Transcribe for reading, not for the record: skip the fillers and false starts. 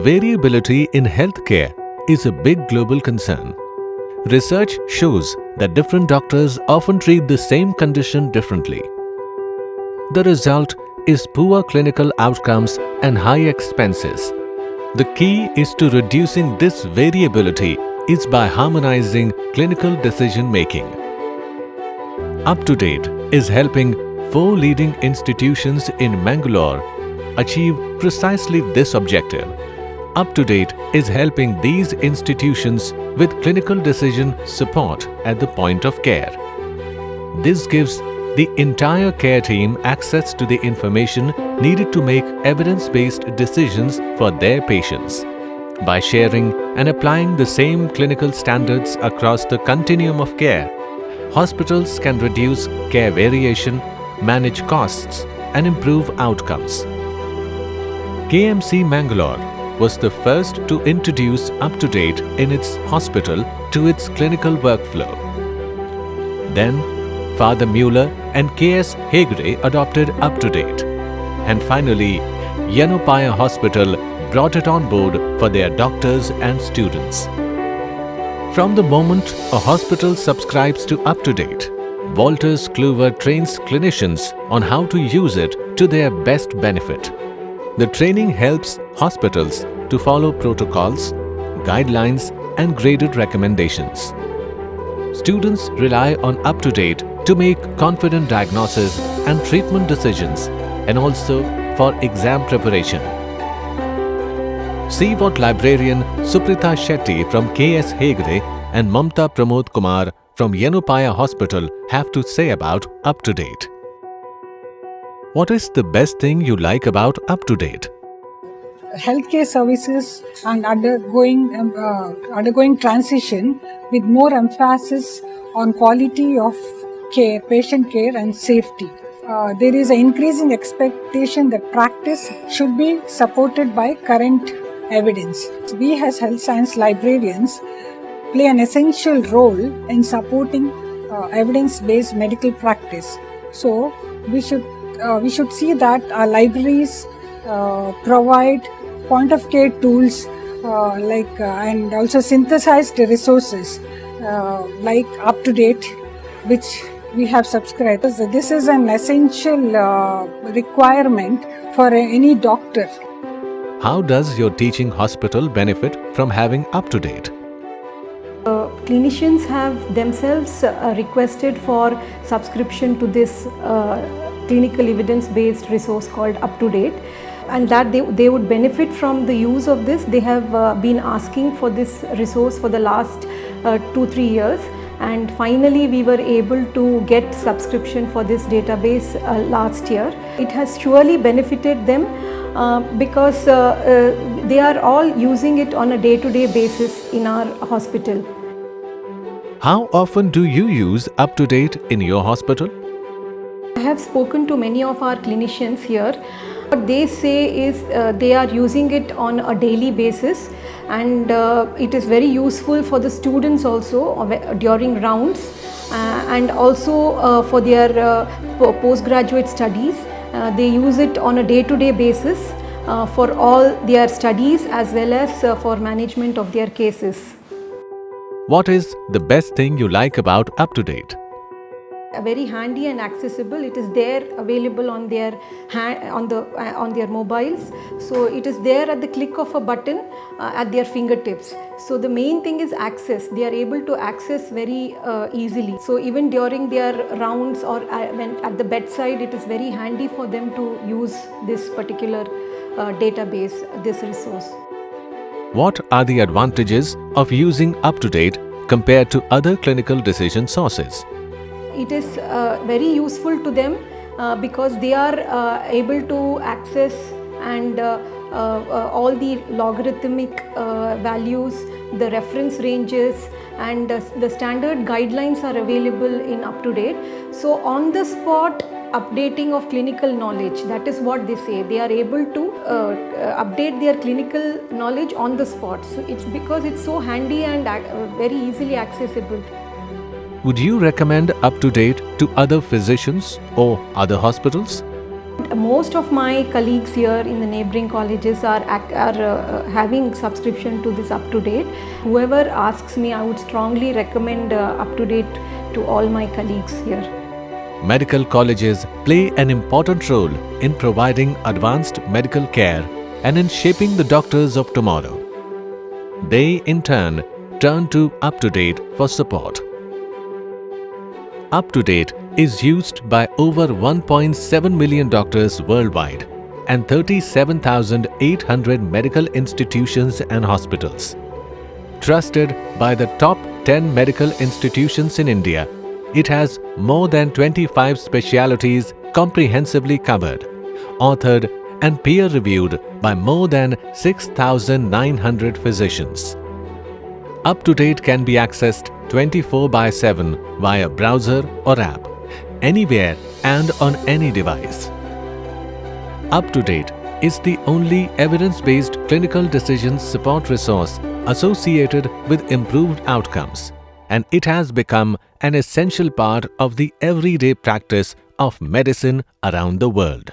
Variability in healthcare is a big global concern. Research shows that different doctors often treat the same condition differently. The result is poor clinical outcomes and high expenses. The key is to reducing this variability is by harmonizing clinical decision making. UpToDate is helping 4 leading institutions in Mangalore achieve precisely this objective. UpToDate is helping these institutions with clinical decision support at the point of care. This gives the entire care team access to the information needed to make evidence-based decisions for their patients. By sharing and applying the same clinical standards across the continuum of care, hospitals can reduce care variation, manage costs, and improve outcomes. KMC Mangalore was the first to introduce UpToDate in its hospital to its clinical workflow. Then, Father Mueller and KS Hegde adopted UpToDate. And finally, Yanupaya Hospital brought it on board for their doctors and students. From the moment a hospital subscribes to UpToDate, Wolters Kluwer trains clinicians on how to use it to their best benefit. The training helps hospitals to follow protocols, guidelines, and graded recommendations. Students rely on UpToDate to make confident diagnosis and treatment decisions, and also for exam preparation. See what librarian Suprita Shetty from KS Hegde and Mamta Pramod Kumar from Yanupaya Hospital have to say about UpToDate. What is the best thing you like about UpToDate? Healthcare services are undergoing transition with more emphasis on quality of care, patient care and safety. There is an increasing expectation that practice should be supported by current evidence. We as health science librarians play an essential role in supporting evidence-based medical practice. So we should see that our libraries provide point-of-care tools and also synthesized resources like UpToDate, which we have subscribed. This is an essential requirement for any doctor. How does your teaching hospital benefit from having UpToDate? Clinicians have themselves requested for subscription to this clinical evidence-based resource called UpToDate, and that they would benefit from the use of this. They have been asking for this resource for the last 2-3 years, and finally we were able to get subscription for this database last year. It has surely benefited them because they are all using it on a day-to-day basis in our hospital. How often do you use UpToDate in your hospital? I have spoken to many of our clinicians here. What they say is they are using it on a daily basis, and it is very useful for the students also during rounds and also for their postgraduate studies. They use it on a day-to-day basis for all their studies as well as for management of their cases. What is the best thing you like about UpToDate? Very handy and accessible. It is there available on their on their mobiles. So it is there at the click of a button at their fingertips. So the main thing is access. They are able to access very easily. So even during their rounds or when at the bedside, it is very handy for them to use this particular database, this resource. What are the advantages of using UpToDate compared to other clinical decision sources? It is very useful to them because they are able to access and all the logarithmic values, the reference ranges, and the standard guidelines are available in UpToDate. So on the spot updating of clinical knowledge, that is what they say. They are able to update their clinical knowledge on the spot. So it's because it's so handy and very easily accessible. Would you recommend UpToDate to other physicians or other hospitals? Most of my colleagues here in the neighboring colleges are having subscription to this UpToDate. Whoever asks me, I would strongly recommend UpToDate to all my colleagues here. Medical colleges play an important role in providing advanced medical care and in shaping the doctors of tomorrow. They, in turn, turn to UpToDate for support. UpToDate is used by over 1.7 million doctors worldwide and 37,800 medical institutions and hospitals. Trusted by the top 10 medical institutions in India, it has more than 25 specialties comprehensively covered, authored and peer-reviewed by more than 6,900 physicians. UpToDate can be accessed 24/7 via browser or app, anywhere and on any device. UpToDate is the only evidence-based clinical decision support resource associated with improved outcomes, and it has become an essential part of the everyday practice of medicine around the world.